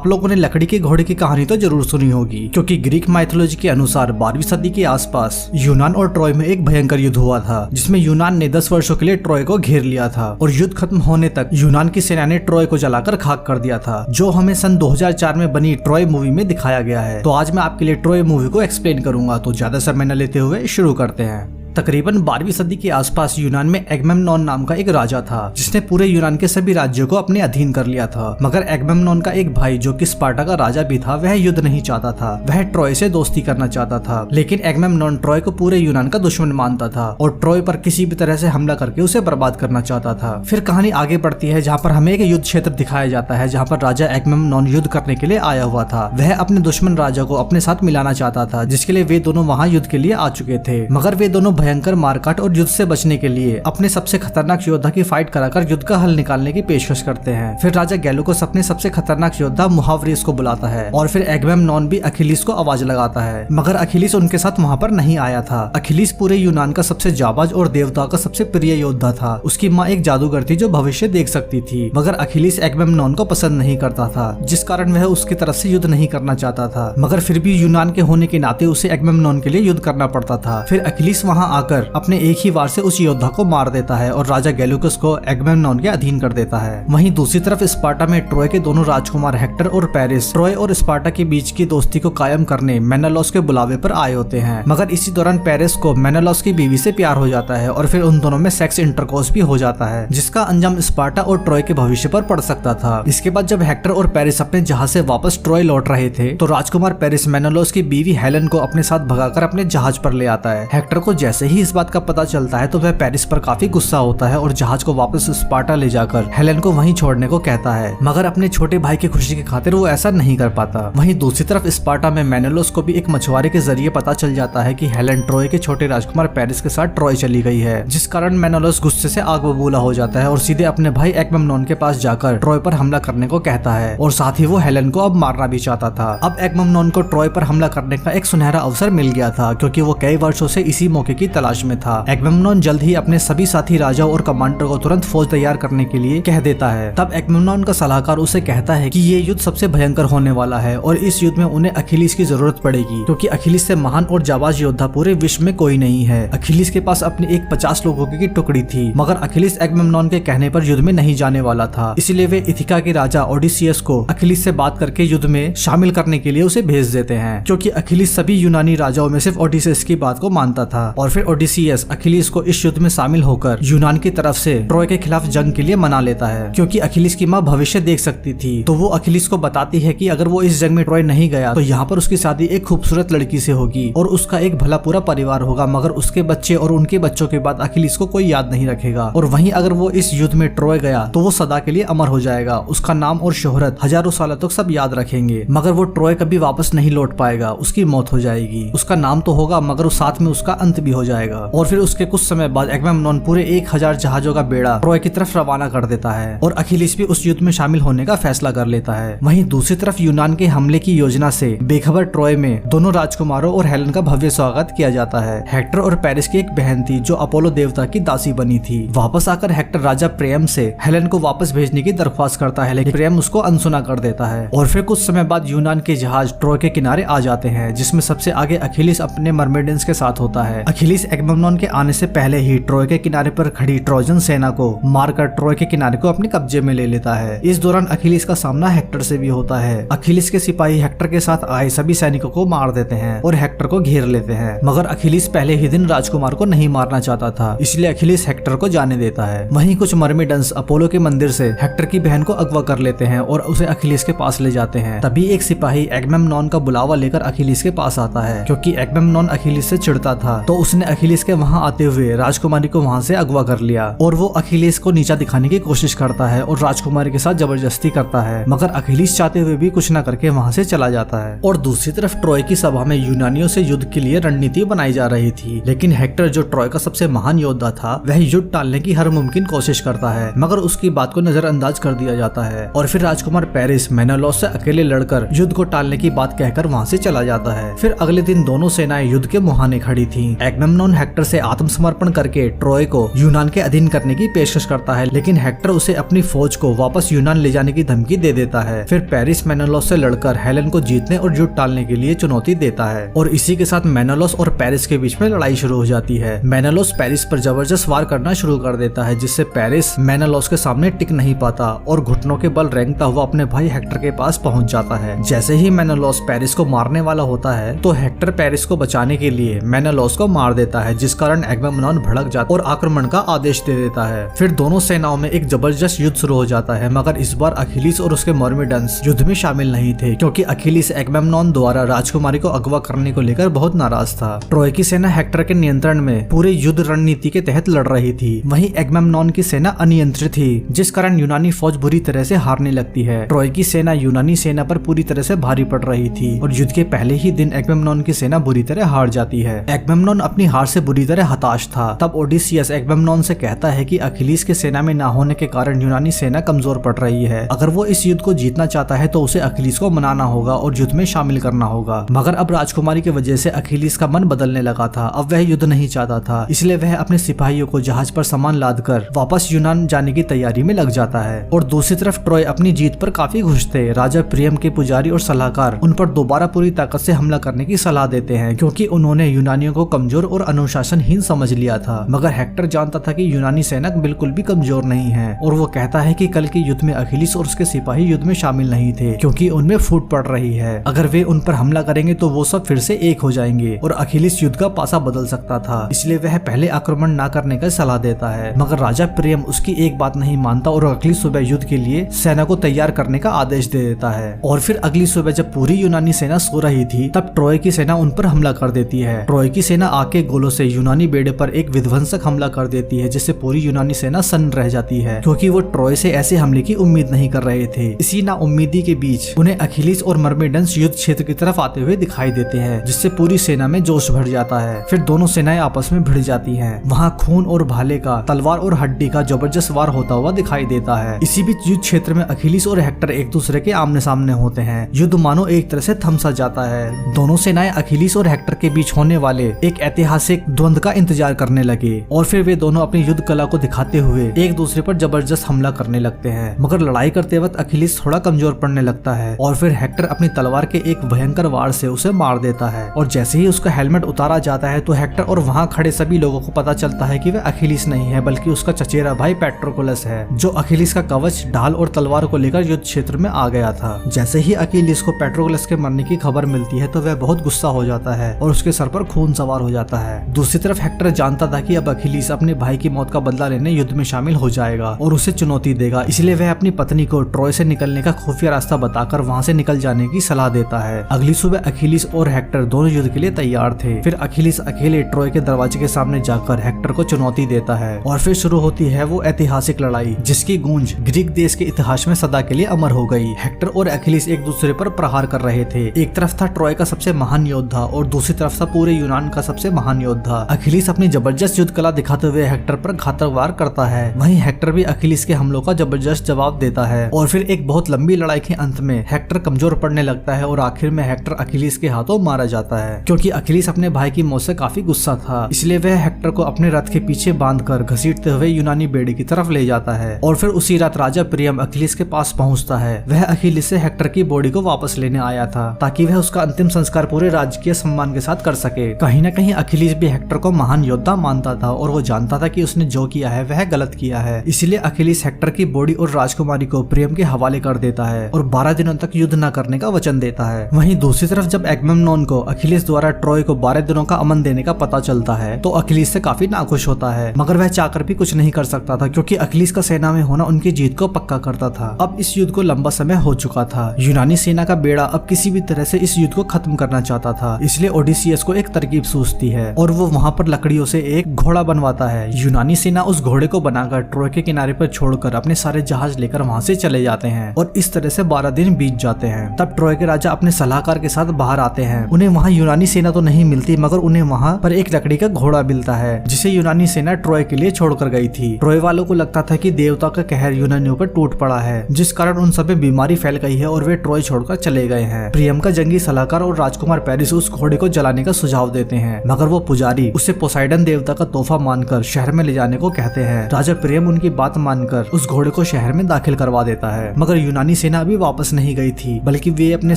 आप लोगों ने लकड़ी के घोड़े की कहानी तो जरूर सुनी होगी, क्योंकि ग्रीक माइथोलॉजी के अनुसार 12वीं सदी के आसपास यूनान और ट्रॉय में एक भयंकर युद्ध हुआ था, जिसमें यूनान ने 10 वर्षों के लिए ट्रॉय को घेर लिया था और युद्ध खत्म होने तक यूनान की सेना ने ट्रॉय को जलाकर खाक कर दिया था, जो हमें सन 2004 में बनी ट्रॉय मूवी में दिखाया गया है। तो आज मैं आपके लिए ट्रॉय मूवी को एक्सप्लेन करूंगा, तो ज्यादा समय न लेते हुए शुरू करते हैं। तकरीबन 12वीं सदी के आसपास यूनान में एगमेमनॉन नाम का एक राजा था, जिसने पूरे यूनान के सभी राज्यों को अपने अधीन कर लिया था। मगर एगमेमनॉन का एक भाई जो कि स्पार्टा का राजा भी था, वह युद्ध नहीं चाहता था, वह ट्रॉय से दोस्ती करना चाहता था। लेकिन एगमेमनॉन ट्रॉय को पूरे यूनान का दुश्मन मानता था और ट्रॉय पर किसी भी तरह से हमला करके उसे बर्बाद करना चाहता था। फिर कहानी आगे बढ़ती है, जहाँ पर हमें एक युद्ध क्षेत्र दिखाया जाता है, जहाँ पर राजा एगमेमनॉन युद्ध करने के लिए आया हुआ था। वह अपने दुश्मन राजा को अपने साथ मिलाना चाहता था, जिसके लिए वे दोनों वहाँ युद्ध के लिए आ चुके थे। मगर वे दोनों भयंकर मारकाट और युद्ध से बचने के लिए अपने सबसे खतरनाक योद्धा की फाइट कराकर युद्ध का हल निकालने की पेशकश करते हैं। फिर राजा गैलुकस अपने सबसे खतरनाक योद्धा मुहावरियस को बुलाता है और फिर एगमेमनॉन भी अखिलीस को आवाज लगाता है। मगर अखिलीस उनके साथ वहाँ पर नहीं आया था। अखिलीस पूरे यूनान का सबसे जाबाज और देवता का सबसे प्रिय योद्धा था। उसकी माँ एक जादूगर थी जो भविष्य देख सकती थी, मगर अखिलीस एगमेमनॉन को पसंद नहीं करता था, जिस कारण वह उसकी तरफ से युद्ध नहीं करना चाहता था। मगर फिर भी यूनान के होने के नाते उसे एगमेमनॉन के लिए युद्ध करना पड़ता था। फिर अखिलीस वहाँ आकर अपने एक ही वार से उस योद्धा को मार देता है और राजा गैलुकस को एगमेमनॉन के अधीन कर देता है। वहीं दूसरी तरफ स्पार्टा में ट्रॉय के दोनों राजकुमार हेक्टर और पेरिस ट्रॉय और स्पार्टा के बीच की दोस्ती को कायम करने मेनेलॉस के बुलावे पर आए होते हैं। मगर इसी दौरान पेरिस को मेनेलॉस की बीवी से प्यार हो जाता है और फिर उन दोनों में सेक्स इंटरकोर्स भी हो जाता है, जिसका अंजाम स्पार्टा और ट्रॉय के भविष्य पर पड़ सकता था। इसके बाद जब हेक्टर और पेरिस अपने जहाज से वापस ट्रॉय लौट रहे थे, तो राजकुमार पेरिस मेनेलॉस की बीवी हेलेन को अपने साथ भगाकर अपने जहाज पर ले आता है। हेक्टर को जैसे ही इस बात का पता चलता है तो वह पेरिस पर काफी गुस्सा होता है और जहाज को वापस स्पार्टा ले जाकर हेलेन को वहीं छोड़ने को कहता है। मगर अपने छोटे भाई की खुशी की खातिर वो ऐसा नहीं कर पाता। वहीं दूसरी तरफ स्पार्टा में मेनेलोस को भी एक मछुआरे के जरिए पता चल जाता है कि हेलेन ट्रॉय के छोटे राजकुमार पेरिस के साथ ट्रॉय चली गई है, जिस कारण मेनेलोस गुस्से से आग बबूला हो जाता है और सीधे अपने भाई एगमेमनॉन के पास जाकर ट्रॉय पर हमला करने को कहता है और साथ ही वो हेलेन को अब मारना भी चाहता था। अब एगमेमनॉन को ट्रॉय पर हमला करने का एक सुनहरा अवसर मिल गया था, क्योंकि वो कई वर्षों से इसी मौके की तलाश में था। एगमेमनॉन जल्द ही अपने सभी साथी राजाओं और कमांडर को तुरंत फौज तैयार करने के लिए कह देता है। तब एगमेमनॉन का सलाहकार उसे कहता है कि ये युद्ध सबसे भयंकर होने वाला है और इस युद्ध में उन्हें अखिलीस की जरूरत पड़ेगी, क्योंकि अखिलीस से महान और जाबाज योद्धा पूरे विश्व में कोई नहीं है। अखिलीस के पास अपनी एक 50 लोगों की टुकड़ी थी, मगर अखिलीस एगमेमनॉन के कहने पर युद्ध में नहीं जाने वाला था। इसलिए वे इथिका के राजा ओडिसियस को अखिलीस से बात करके युद्ध में शामिल करने के लिए उसे भेज देते हैं, क्योंकि अखिलीस सभी यूनानी राजाओं में सिर्फ ओडिसियस की बात को मानता था। और फिर ओडिसियस अखिलीस को इस युद्ध में शामिल होकर यूनान की तरफ से ट्रॉय के खिलाफ जंग के लिए मना लेता है, क्योंकि अखिलीस की माँ भविष्य देख सकती थी। तो वो अखिलीस को बताती है कि अगर वो इस जंग में ट्रॉय नहीं गया तो यहाँ पर उसकी शादी एक खूबसूरत लड़की से होगी और उसका एक भला पूरा परिवार होगा, मगर उसके बच्चे और उनके बच्चों के बाद अखिलीस को कोई याद नहीं रखेगा। और वहीं अगर वो इस युद्ध में ट्रॉय गया तो वो सदा के लिए अमर हो जाएगा, उसका नाम और शोहरत हजारों सालों तक सब याद रखेंगे। मगर वो ट्रॉय कभी वापस नहीं लौट पाएगा, उसकी मौत हो जाएगी। उसका नाम तो होगा मगर उस साथ में उसका अंत भी हो जाएगा। और फिर उसके कुछ समय बाद एगमेमनॉन पूरे 1000 जहाजों का बेड़ा ट्रॉय की तरफ रवाना कर देता है और अखिलीस भी उस युद्ध में शामिल होने का फैसला कर लेता है। वहीं दूसरी तरफ यूनान के हमले की योजना से बेखबर ट्रॉय में दोनों राजकुमारों और हेलेन का भव्य स्वागत किया जाता है। हेक्टर और पेरिस की एक बहन थी जो अपोलो देवता की दासी बनी थी। वापस आकर हेक्टर राजा प्रियम से हेलेन को वापस भेजने की दरख्वास्त करता है, लेकिन प्रियम उसको अनसुना कर देता है। और फिर कुछ समय बाद यूनान के जहाज ट्रॉय के किनारे आ जाते हैं, जिसमें सबसे आगे अखिलीस अपने मर्मेडेंस के साथ होता है। अखिलीस एगमेमनॉन के आने से पहले ही ट्रॉय के किनारे पर खड़ी ट्रोजन सेना को मारकर ट्रॉय के किनारे को अपने कब्जे में ले लेता है। इस दौरान अखिलीस का सामना हेक्टर से भी होता है। अखिलीस के सिपाही हेक्टर के साथ आए सभी सैनिकों को मार देते हैं और हेक्टर को घेर लेते हैं, मगर अखिलीस पहले ही दिन राजकुमार को नहीं मारना चाहता था, इसलिए अखिलीस हेक्टर को जाने देता है। वहीं कुछ मर्मेडन्स अपोलो के मंदिर से हेक्टर की बहन को अगवा कर लेते हैं और उसे अखिलीस के पास ले जाते हैं। तभी एक सिपाही एगमेमनॉन का बुलावा लेकर अखिलीस के पास आता है, क्योंकि एगमेमनॉन अखिलीस से चिढ़ता था, तो उसने अखिलीस के वहां आते हुए राजकुमारी को वहां से अगवा कर लिया और वो अखिलीस को नीचा दिखाने की कोशिश करता है और राजकुमारी के साथ जबरदस्ती करता है, मगर अखिलीस चाहते हुए भी कुछ न करके वहां से चला जाता है। और दूसरी तरफ ट्रॉय की सभा में यूनानियों से युद्ध के लिए रणनीति बनाई जा रही थी, लेकिन हेक्टर जो ट्रॉय का सबसे महान योद्धा था वह युद्ध टालने की हर मुमकिन कोशिश करता है, मगर उसकी बात को नजरअंदाज कर दिया जाता है। और फिर राजकुमार पेरिस मेनेलॉस से अकेले लड़कर युद्ध को टालने की बात कहकर वहां से चला जाता है। फिर अगले दिन दोनों सेनाएं युद्ध के मुहाने खड़ी थी। एगमेमनॉन एगमेम्नॉन हेक्टर से आत्मसमर्पण करके ट्रॉय को यूनान के अधीन करने की पेशकश करता है, लेकिन हेक्टर उसे अपनी फौज को वापस यूनान ले जाने की धमकी दे देता है। फिर पेरिस मेनेलोस से लड़कर हेलेन को जीतने और युद्ध टालने के लिए चुनौती देता है और इसी के साथ मेनेलोस और पेरिस के बीच में लड़ाई शुरू हो जाती है। मेनेलोस पेरिस पर जबरदस्त वार करना शुरू कर देता है, जिससे पेरिस मेनेलोस के सामने टिक नहीं पाता और घुटनों के बल रेंगता हुआ अपने भाई हेक्टर के पास पहुंच जाता है। जैसे ही मेनेलोस पेरिस को मारने वाला होता है तो हेक्टर पेरिस को बचाने के लिए मेनेलोस को मार देता है, जिस कारण एगमेम्नॉन भड़क जाता और आक्रमण का आदेश दे देता है। फिर दोनों सेनाओं में एक जबरदस्त युद्ध शुरू हो जाता है, मगर इस बार अखिलीस और उसके मर्मिडन्स युद्ध में शामिल नहीं थे, क्योंकि अखिलीस एगमेम्नॉन द्वारा राजकुमारी को अगवा करने को लेकर बहुत नाराज था। ट्रॉय की सेना हेक्टर के नियंत्रण में पूरे युद्ध रणनीति के तहत लड़ रही थी, वहीं एगमेम्नॉन की सेना अनियंत्रित थी, जिस कारण यूनानी फौज बुरी तरह से हारने लगती है। ट्रॉय की सेना यूनानी सेना पर पूरी तरह से भारी पड़ रही थी और युद्ध के पहले ही दिन एगमेम्नॉन की सेना बुरी तरह हार जाती है। एगमेम्नॉन अपनी हार से बुरी तरह हताश था। तब ओडिसियस एगमेम्नॉन से कहता है कि अखिलीस के सेना में ना होने के कारण यूनानी सेना कमजोर पड़ रही है। अगर वो इस युद्ध को जीतना चाहता है तो उसे अखिलीस को मनाना होगा और युद्ध में शामिल करना होगा। मगर अब राजकुमारी की वजह से अखिलीस का मन बदलने लगा था। अब वह युद्ध नहीं चाहता था, इसलिए वह अपने सिपाहियों को जहाज पर सामान लादकर वापस यूनान जाने की तैयारी में लग जाता है। और दूसरी तरफ ट्रॉय अपनी जीत पर काफी खुश थे। राजा प्रियम के पुजारी और सलाहकार उन पर दोबारा पूरी ताकत से हमला करने की सलाह देते हैं, क्योंकि उन्होंने यूनानियों को कमजोर और अनुशासनहीन समझ लिया था। मगर हेक्टर जानता था कि यूनानी सेना बिल्कुल भी कमजोर नहीं है और वो कहता है कि कल के युद्ध में अखिलीस और उसके सिपाही युद्ध में शामिल नहीं थे, क्योंकि उनमें फूट पड़ रही है। अगर वे उन पर हमला करेंगे तो वो सब फिर से एक हो जाएंगे और अखिलीस युद्ध का पासा बदल सकता था, इसलिए वह पहले आक्रमण न करने का सलाह देता है। मगर राजा प्रियम उसकी एक बात नहीं मानता और अगली सुबह युद्ध के लिए सेना को तैयार करने का आदेश दे देता है। और फिर अगली सुबह जब पूरी यूनानी सेना सो रही थी तब ट्रॉय की सेना उन पर हमला कर देती है। ट्रॉय की सेना आके गोलों से यूनानी बेड़े पर एक विध्वंसक हमला कर देती है, जिससे पूरी यूनानी सेना सन्न रह जाती है, क्योंकि वो ट्रॉय से ऐसे हमले की उम्मीद नहीं कर रहे थे। इसी नाउम्मीदी के बीच उन्हें अखिलीस और मर्मेडन्स युद्ध क्षेत्र की तरफ आते हुए दिखाई देते हैं, जिससे पूरी सेना में जोश भर जाता है। फिर दोनों सेनाएं आपस में भिड़ जाती हैं। वहाँ खून और भाले का, तलवार और हड्डी का जबरदस्त वार होता हुआ दिखाई देता है। इसी बीच युद्ध क्षेत्र में अखिलीस और हेक्टर एक दूसरे के आमने सामने होते हैं। युद्ध मानो एक तरह से थम सा जाता है। दोनों सेनाएं अखिलीस और हेक्टर के बीच होने वाले एक ऐतिहासिक द्वंद्व का इंतजार करने लगे और फिर वे दोनों अपनी युद्ध कला को दिखाते हुए एक दूसरे पर जबरदस्त हमला करने लगते हैं। मगर लड़ाई करते वक्त अखिलीस थोड़ा कमजोर पड़ने लगता है और फिर हेक्टर अपनी तलवार के एक भयंकर वार से उसे मार देता है। और जैसे ही उसका हेलमेट उतारा जाता है तो हेक्टर और वहाँ खड़े सभी लोगों को पता चलता है कि वह अखिलीस नहीं है, बल्कि उसका चचेरा भाई पेट्रोकुलस है, जो अखिलीस का कवच, ढाल और तलवार को लेकर युद्ध क्षेत्र में आ गया था। जैसे ही अखिलीस को पेट्रोकुलस के मरने की खबर मिलती है तो वह बहुत गुस्सा हो जाता है और उसके सर पर खून सवार हो जाता है। दूसरी तरफ हेक्टर जानता था कि अब अखिलीस अपने भाई की मौत का बदला लेने युद्ध में शामिल हो जाएगा और उसे चुनौती देगा, इसलिए वह अपनी पत्नी को ट्रॉय से निकलने का खुफिया रास्ता बताकर वहाँ से निकल जाने की सलाह देता है। अगली सुबह अखिलीस और हेक्टर दोनों युद्ध के लिए तैयार थे। फिर अखिलीस अकेले ट्रॉय के दरवाजे के सामने जाकर हेक्टर को चुनौती देता है और फिर शुरू होती है वो ऐतिहासिक लड़ाई, जिसकी गूंज ग्रीक देश के इतिहास में सदा के लिए अमर हो गई। हेक्टर और अखिलीस एक दूसरे पर प्रहार कर रहे थे। एक तरफ था ट्रॉय का सबसे महान योद्धा और दूसरी तरफ था पूरे यूनान का सबसे महान योद्धा। अखिलीस अपनी जबरदस्त युद्ध कला दिखाते हुए हेक्टर पर घातक वार करता है। वहीं हेक्टर भी अखिलीस के हमलों का जबरदस्त जवाब देता है और फिर एक बहुत लंबी लड़ाई के अंत में हेक्टर कमजोर पड़ने लगता है और आखिर में हेक्टर अखिलीस के हाथों मारा जाता है। क्योंकि अखिलीस अपने भाई की मौत से काफी गुस्सा था, इसलिए वह हेक्टर को अपने रथ के पीछे बांधकर घसीटते हुए यूनानी बेड़े की तरफ ले जाता है। और फिर उसी रात राजा प्रियम अखिलीस के पास पहुंचता है। वह अखिलीस से हेक्टर की बॉडी को वापस लेने आया था ताकि वह उसका अंतिम संस्कार पूरे राजकीय सम्मान के साथ कर सके। कहीं न कहीं अखिलीस भी हेक्टर को महान योद्धा मानता था और वो जानता था कि उसने जो किया है वह गलत किया है, इसलिए अखिलीस हेक्टर की बॉडी और राजकुमारी को प्रियम के हवाले कर देता है और 12 दिनों तक युद्ध न करने का वचन देता है। वहीं दूसरी तरफ जब एगमेम्नॉन को अखिलीस द्वारा ट्रॉय को 12 दिनों का अमन देने का पता चलता है तो अखिलीस से काफी नाखुश होता है, मगर वह चाहकर भी कुछ नहीं कर सकता था, क्योंकि अखिलीस का सेना में होना उनकी जीत को पक्का करता था। अब इस युद्ध को लंबा समय हो चुका था। यूनानी सेना का बेड़ा अब किसी भी तरह से इस युद्ध को खत्म करना चाहता था, इसलिए ओडिसियस को एक तरकीब सूझती है और वो वहाँ पर लकड़ियों से एक घोड़ा बनवाता है। यूनानी सेना उस घोड़े को बनाकर ट्रॉय के किनारे पर छोड़कर अपने सारे जहाज लेकर वहाँ से चले जाते हैं और इस तरह से 12 दिन बीत जाते हैं। तब ट्रॉय के राजा अपने सलाहकार के साथ बाहर आते हैं। उन्हें वहाँ यूनानी सेना तो नहीं मिलती, मगर उन्हें वहाँ पर एक लकड़ी का घोड़ा मिलता है जिसे यूनानी सेना ट्रॉय के लिए छोड़कर गई थी। ट्रॉय वालों को लगता था कि देवता का कहर यूनानियों पर टूट पड़ा है, जिस कारण उन सब में बीमारी फैल गई है और वे ट्रॉय छोड़कर चले गए हैं। प्रियम का जंगी सलाहकार और राजकुमार पेरिस उस घोड़े को जलाने का सुझाव देते हैं, मगर वो वो पुजारी उसे पोसाइडन देवता का तोहफा मानकर शहर में ले जाने को कहते हैं। राजा प्रियम उनकी बात मानकर उस घोड़े को शहर में दाखिल करवा देता है, मगर यूनानी सेना अभी वापस नहीं गई थी, बल्कि वे अपने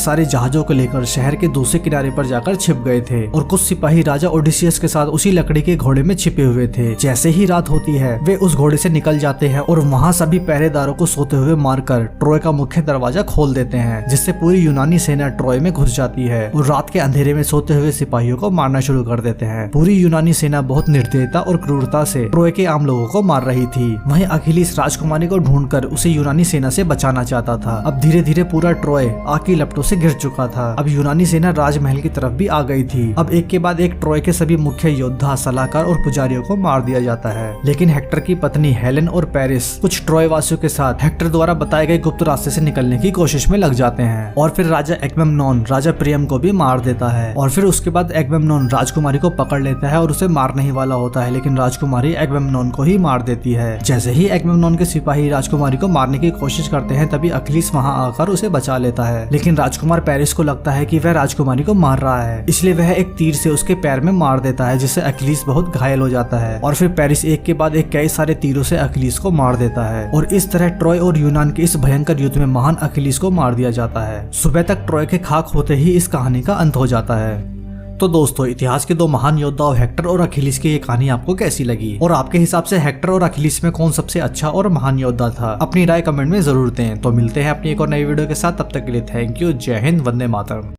सारे जहाजों को लेकर शहर के दूसरे किनारे पर जाकर छिप गए थे और कुछ सिपाही राजा ओडिसियस के साथ उसी लकड़ी के घोड़े में छिपे हुए थे। जैसे ही रात होती है वे उस घोड़े से निकल जाते हैं और वहाँ सभी पहरेदारों को सोते हुए मारकर ट्रॉय का मुख्य दरवाजा खोल देते हैं, जिससे पूरी यूनानी सेना ट्रॉय में घुस जाती है और रात के अंधेरे में सोते हुए सिपाहियों को मारना शुरू कर देते हैं। पूरी यूनानी सेना बहुत निर्दयता और क्रूरता से ट्रॉय के आम लोगों को मार रही थी। वहीं अखिलीस राजकुमारी को ढूंढकर उसे यूनानी सेना से बचाना चाहता था। अब धीरे धीरे पूरा ट्रॉय आग की लपटों से घिर चुका था। अब यूनानी सेना राजमहल की तरफ भी आ गई थी। अब एक के बाद एक ट्रॉय के सभी मुख्य योद्धा, सलाहकार और पुजारियों को मार दिया जाता है। लेकिन हेक्टर की पत्नी हेलेन और पेरिस कुछ ट्रॉय वासियों के साथ हेक्टर द्वारा बताए गए गुप्त रास्ते से निकलने की कोशिश में लग जाते हैं और फिर राजा एगमेम्नोन राजा प्रियम को भी मार देता है। और फिर उसके बाद एगमेम्नोन राजकुमारी को पकड़ लेता है और उसे मारने ही वाला होता है, लेकिन राजकुमारी एगमेम्नोन को ही मार देती है। जैसे ही एगमेम्नोन के सिपाही राजकुमारी को मारने की कोशिश करते हैं तभी अखिलीस वहां आकर उसे बचा लेता है, लेकिन राजकुमार पेरिस को लगता है कि वह राजकुमारी को मार रहा है, इसलिए वह एक तीर से उसके पैर में मार देता है, जिससे अखिलीस बहुत घायल हो जाता है। और फिर पेरिस एक के बाद एक कई सारे तीरों से अखिलीस को मार देता है और इस तरह ट्रॉय और यूनान के इस भयंकर युद्ध में महान अखिलीस को मार दिया जाता है। सुबह तक ट्रॉय के खाक होते ही इस कहानी का अंत हो जाता है। तो दोस्तों, इतिहास के दो महान योद्धाओं हेक्टर और अखिलीस की ये कहानी आपको कैसी लगी और आपके हिसाब से हेक्टर और अखिलीस में कौन सबसे अच्छा और महान योद्धा था? अपनी राय कमेंट में जरूर दें। तो मिलते हैं अपनी एक और नई वीडियो के साथ, तब तक के लिए थैंक यू। जय हिंद, वंदे मातरम।